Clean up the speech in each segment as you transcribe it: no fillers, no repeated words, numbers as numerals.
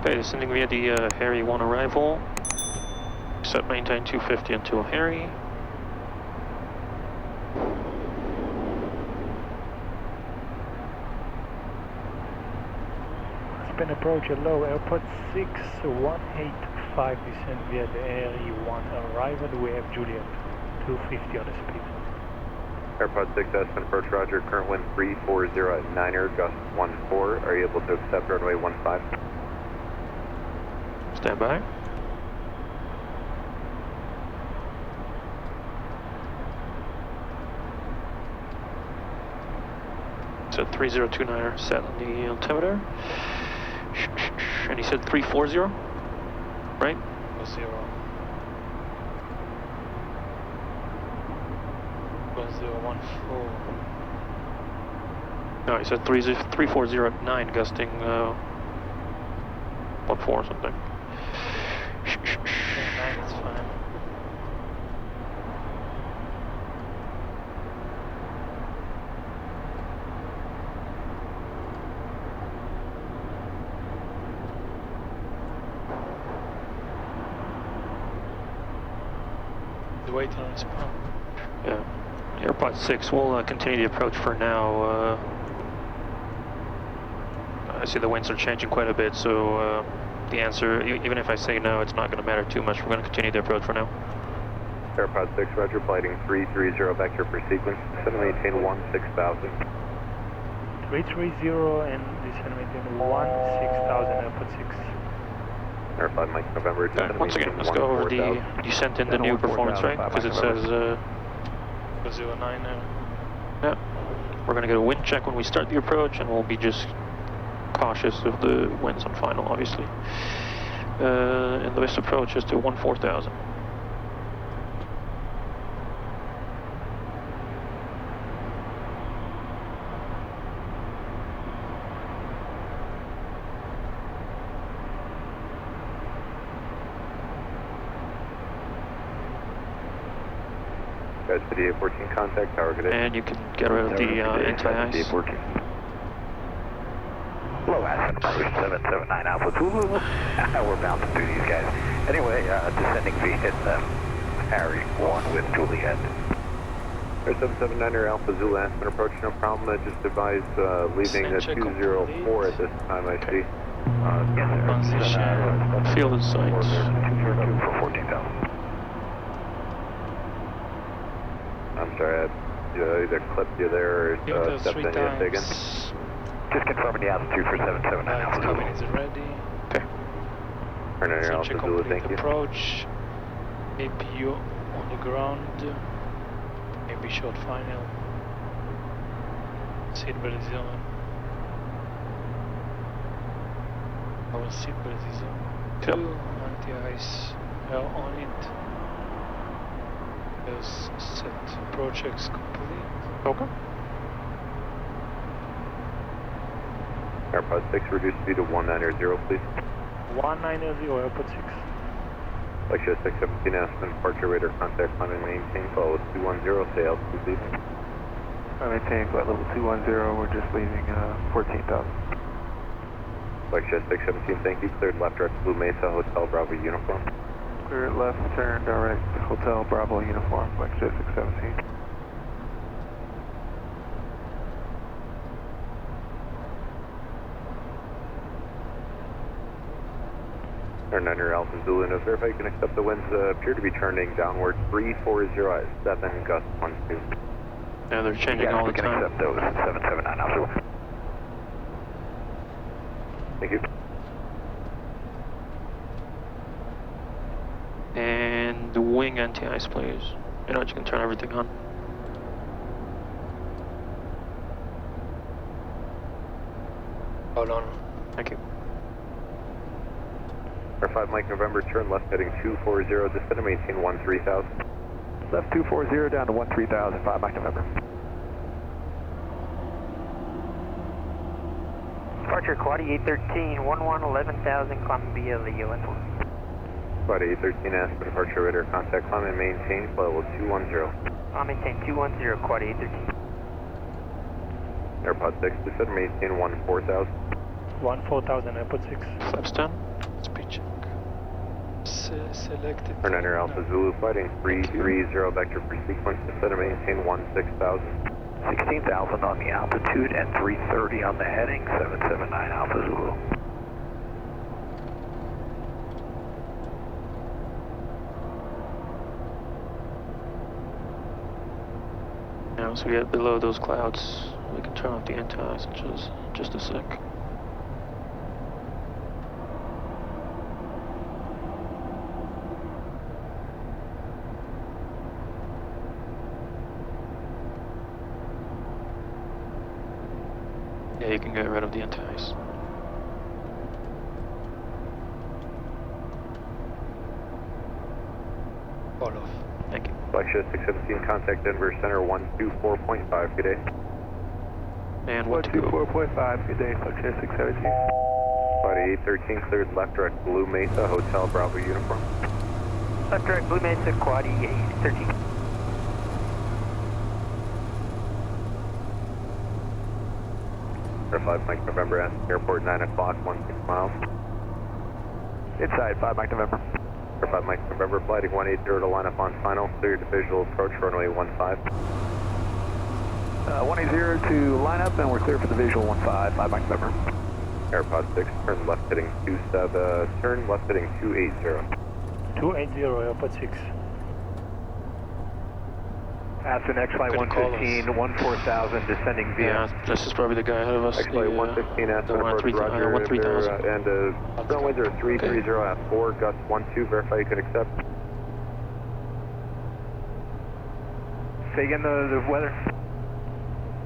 Okay, descending via the Harry 1 arrival. Set maintain 250 until Harry. Aspen approach low, AirPod 6, 185 descend via the Harry 1 arrival. We have Juliet, 250 on the speed. AirPod 6 Aspen approach roger, current wind 340 at 9er, gust 14. Are you able to accept runway 15? Stand by. So 3029er set on the altimeter. And he said 340, right? 0. 1014. No, he said 340 at 9, gusting 14 or something. 9 is fine. Wait on its pump. Yeah. AirPod 6 will continue the approach for now. I see the winds are changing quite a bit, so the answer, even if I say no, it's not going to matter too much. We're going to continue the approach for now. AirPod 6, roger, flighting 330 back here for sequence. Descend and maintain 16,000. 330 and descend and maintain 16,000, AirPod 6. AirPod Mike November. Okay, once again, let's go over the, you sent in the new performance, right? Because it says 09 now. Yeah. We're going to get a wind check when we start the approach, and we'll be just cautious of the winds on final, obviously. And this approach is to 14,000. Guys, for the A14 contact, tower, good day. And you can get rid of the anti-ice. Hello, Aspen, 779 Alpha Zulu. We're bouncing through these guys. Anyway, descending via Harry 1 with Juliet. 779er Alpha Zulu Aspen approach, no problem. Just advise leaving the 204 at this time, I see. Yes, sir. Fielded sights. 202 for 14,000. I'm sorry, I either clipped you there or stepped in you again. Just confirming the altitude for 779 Alpha Zulu. Is ready. Okay. Turn on your Alpha Zulu, thank you. Approach. APU on the ground. Maybe short final. Seatbelt is on. Our seatbelt is on. Yep. 2 anti-ice on it. Yes, set projects complete. Okay. AirPod 6, reduce speed to 190, please. 190, AirPod 6. Lexus 617 Aspen, departure radar contact, climb and maintain, follow 210, say altitude, please. Maintain flight level 210, we're just leaving 14,000. Lexus 617, thank you, cleared left direct Blue Mesa, Hotel Bravo uniform. Clear left, turn direct, Hotel Bravo uniform, Lexus 617. Turn 9er Alpha Zulu, no verify you can accept the winds appear to be turning downward 340 at 7, gust 12. Yeah, they're changing Yes, all we the can time. accept those, 779 Alpha Zulu. Thank you. And the wing anti-ice, please. You know what, you can turn everything on. Hold on. Thank you. R5 Mike November, turn left heading 240, descend and maintain 13,000. Left 240 down to 13,000, 5 Mike November. Departure quad 813, 11,000, climb via the US 1. Quad 813 Aspen, departure radar contact, climb and maintain, flight level 210. I'll maintain 210, quad 813. AirPod 6, descend and maintain 14,000. 14,000, airport 6. Flaps 10. Speed check. Selected. Turn 9 Alpha Zulu, fighting 330 vector for sequence, descend and maintain 16,000. 16,000 on the altitude and 330 on the heading, 779 Alpha Zulu. Now, once we get below those clouds, we can turn off the anti-ice in just a sec. Yeah, you can get rid of the anti-ice. All off. Thank you. Flexia 617, contact Denver Center 124.5, good day. And 124. 124.5, good day, Flexia 617. Body 813, cleared left direct Blue Mesa, Hotel Bravo uniform. Left direct Blue Mesa, Quad 813. Air 5 Mike November, Aspen Airport, 9 o'clock, 16 miles. Inside 5 Mike November. Air 5 Mike November, flighting 180 to line up on final, cleared to visual approach, runway 15. 180 to line up, and we're clear for the visual 15, 5 Mike November. AirPod 6, turn left heading 280. 280, airport 6. Aspen X-Flight Couldn't call 115, 14,000, descending via. Yeah, this is probably the guy ahead of us. X-Flight 115, Aspen approach, Roger, 13000. and runway 330 at 4, gust 12, verify you can accept. Say again the weather.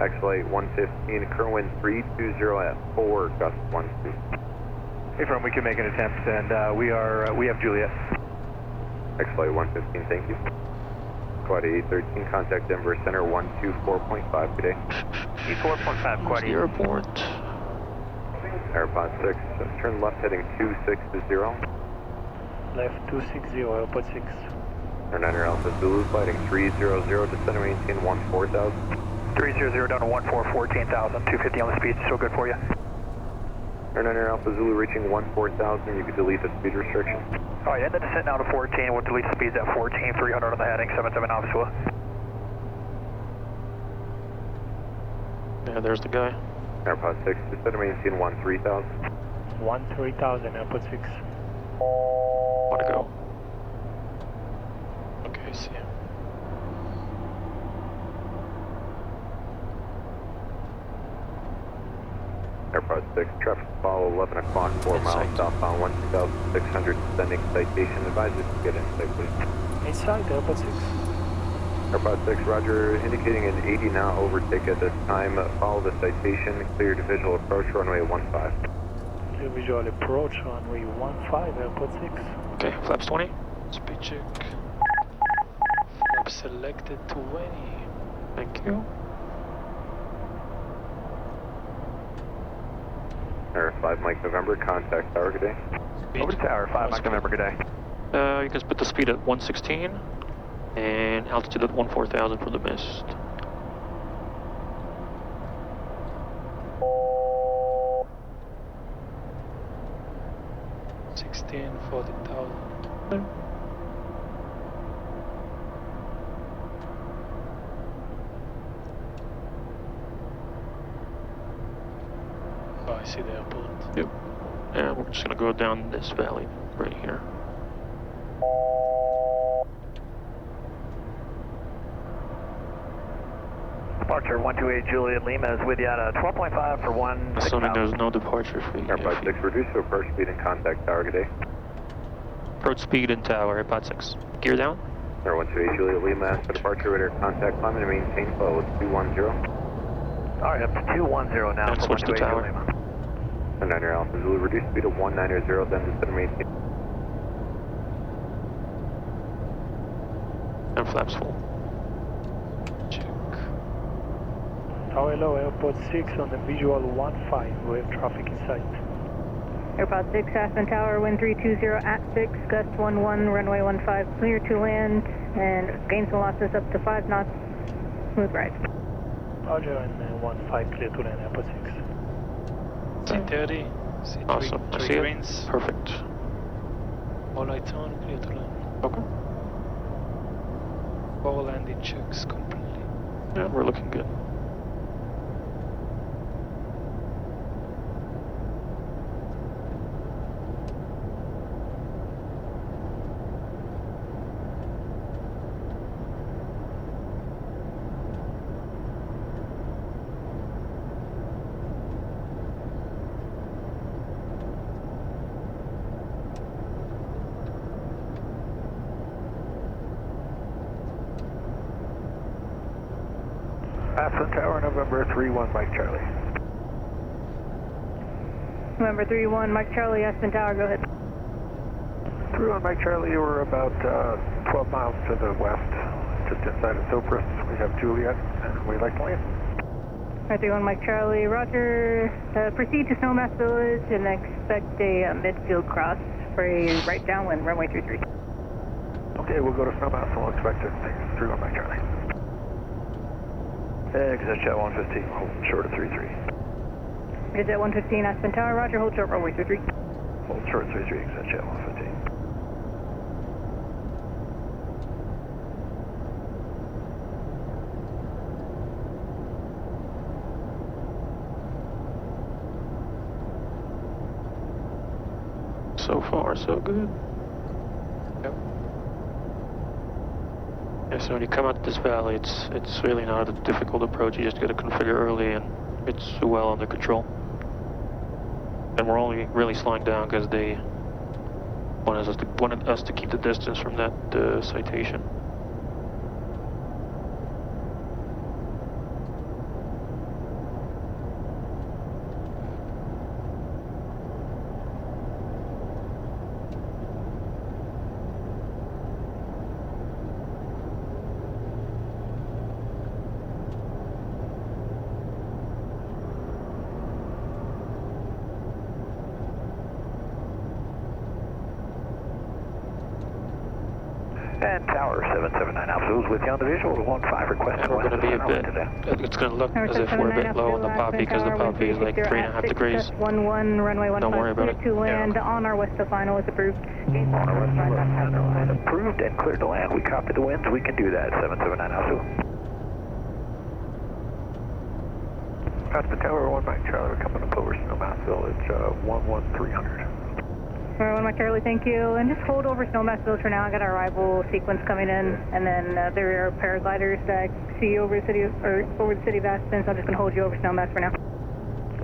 X-Flight 115, current wind 320 at 4, gust 12. Hey, firm, we can make an attempt, and we have Juliet. X-Flight 115, thank you. Quad 813, contact Denver Center 124.5 today. 4.5, Quad 8. Airport. AirPod 6, turn left heading 260. Left 260, airport 6. Turn 9 Alpha Zulu, fighting 300, descend and maintain 14,000. 300 down to 14,000, 250 on the speed, still good for you? Turn 9 Alpha Zulu, reaching 14,000, you can delete the speed restriction. Alright, end the descent now to 14, we'll delete the speeds at 14, 300 on the heading, 77 Alpha Zulu. Yeah, there's the guy. AirPod 6, descend and maintain 13,000. 13,000, airport 6. Want to go? Okay, see him. AirPod 6, traffic follow 11 o'clock, 4 miles Inside. southbound, 1,600, descending citation, advisors to get inside, please. Inside, airport 6. AirPod 6, Roger, indicating an 80 knot overtake at this time. Follow the citation, clear to visual approach, runway 15. Clear visual approach, runway 15, airport 6. Okay, flaps 20. Speed check. Flap selected 20. Thank you. Air 5 Mike November, contact tower, good day. Over to tower, 5 Mike November, good day. You can put the speed at 116 and altitude at 14,000 for the mist. $16, 40,000. Oh, I see the airport. Yep. And we're just gonna go down this valley right here. Departure 128 Juliet Lima is with you at 12.5 for 1. Assuming there's no departure for you. AirPod 6, reduce to approach speed and contact tower, good day. Approach speed and tower, AirPod 6. Gear down. Air 128 Juliet Lima, ask for departure, radar contact, climb and maintain flow, it's 210. Alright, up to 210 now And for switch to 128 tower. Lima. And 9 Alpha Zulu, reduce speed to 190, then descend and maintain. And flaps full. Check. Tower low, airport 6 on the visual 15. We have traffic in sight. AirPod 6, Aspen Tower, wind 320 at 6, gust 11, runway 15, clear to land, and gains and losses up to 5 knots, smooth ride. Roger, and 15 clear to land, airport 6. C30. See Awesome. I see three it. greens. Perfect. All lights on, clear to land. Okay. All landing checks completely. Yeah, we're looking good. Aspen Tower, November 31, Mike Charlie. November 31, Mike Charlie, Aspen Tower, go ahead. 31, Mike Charlie, we're about 12 miles to the west, just inside of Sopris. We have Juliet, and we'd like to land. 31, Mike Charlie, roger. Proceed to Snowmass Village and expect a midfield cross for a right downwind, runway 33. Okay, we'll go to Snowmass and we'll expect it. Thanks. 31, Mike Charlie. Exit chat 115, hold short of 33. Is at 115 Aspen Tower, roger, hold short, runway 33. Hold short of 33, exit chat 115. So far, so good. Yep. Yeah, so when you come out this valley, it's really not a difficult approach. You just got to configure early, and it's well under control. And we're only really slowing down because they wanted us to keep the distance from that citation. And Tower 779 Alpha, who's with you on the visual to 15 request. And we're going to be a bit, it's going to look as if we're a bit low on the poppy because the poppy is like 3.5 degrees. 11, runway 15, Don't worry about it. to land on our west of final is approved. On our west line, approved and cleared to land. We copy the winds. We can do that. 779 Alpha. Aspen Tower, 1 Mike Charlie, we're coming up over Snowmass Village, 11300. Alright, 1 Mike Charlie, thank you. And just hold over Snowmass Village for now. I got our arrival sequence coming in, and then there are paragliders that I see over the city of Aspen, so I'm just going to hold you over Snowmass for now.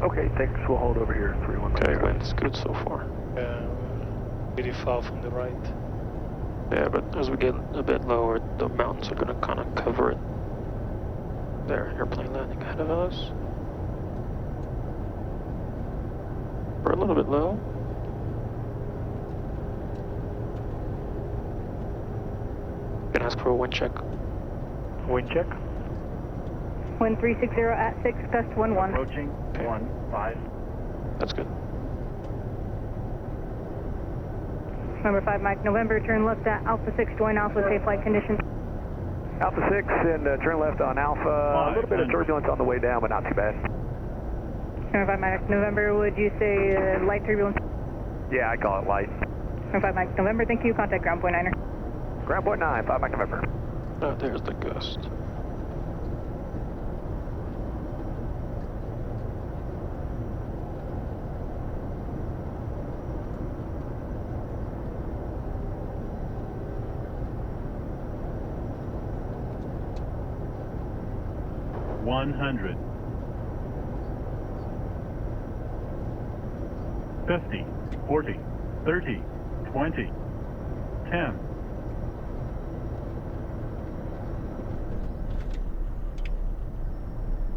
Okay, thanks. We'll hold over here, 31 Mike Okay, Charlie. wind's good so far. Pretty far from the right. Yeah, but as we get a bit lower, the mountains are going to kind of cover it. There, airplane landing ahead of us. We're a little bit low. Can ask for a wind check. Wind check. Wind 360 at 6, gust 11. Approaching, Okay. 15. That's good. Number 5 Mike November, turn left at Alpha 6, join Alpha, safe flight conditions. Alpha 6 and turn left on Alpha. A little bit of turbulence on the way down, but not too bad. Number 5 Mike November, would you say light turbulence? Yeah, I call it light. Number 5 Mike November, thank you, contact ground point 9er. Ground point 9, 5 Mike November. Oh, there's the gust. $100. 50, 40, 30, 20, 10.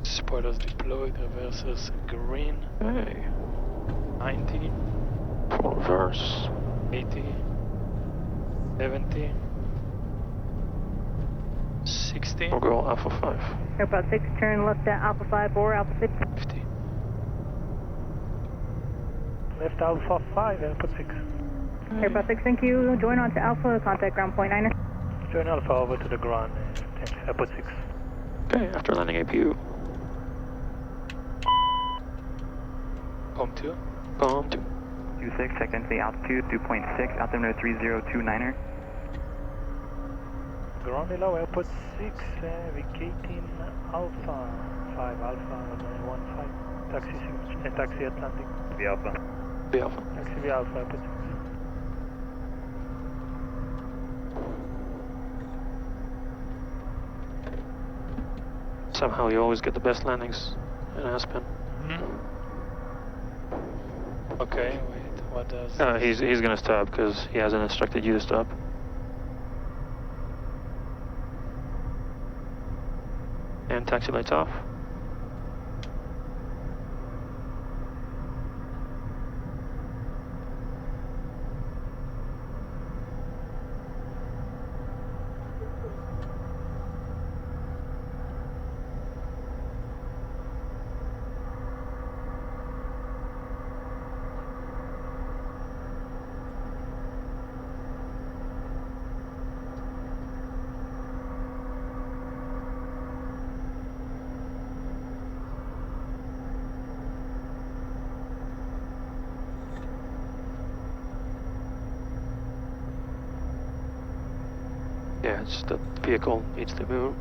Spoilers deployed, reversers green. Hey, 90, full reverse. 80, 70, 60, We'll go Alpha 5. Airport 6, turn left at Alpha 5 or Alpha 6. 50. Left Alpha 5, Airport 6. Airport 6, thank you, join on to Alpha, contact ground point 9er. Join Alpha over to the ground, thanks, Airport 6. Okay, after landing APU. Home 2. Bomb 2. 26, check into the altitude, 2.6, altimeter 3029er. Ground below, airport 6, vacating Alpha, 5 Alpha, 15, taxi Atlantic. The Alpha. Be Alpha. Taxi V Alpha, airport 6. Somehow you always get the best landings in Aspen. Okay, wait, what does... He's gonna stop because he hasn't instructed you to stop. And taxi lights off. Yeah, it's the vehicle needs to move.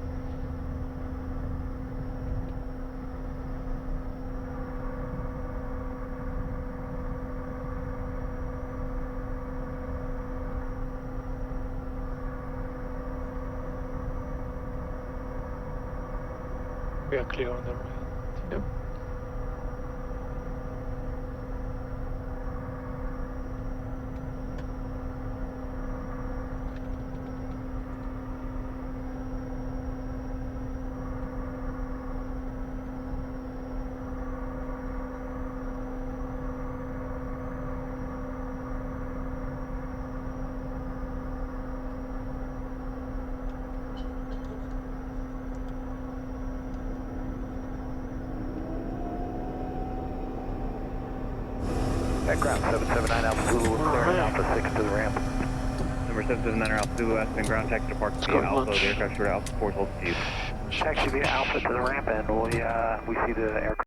We are clear on the right. Yep. Background 779 Alpha Zulu, clearing Alpha 6 to the ramp. Number 779 Alpha Zulu, Aspen, ground taxi to Park Let's B go Alpha, lunch. the aircraft short Alpha 4 holds to you. Taxi via Alpha to the ramp, and we see the aircraft.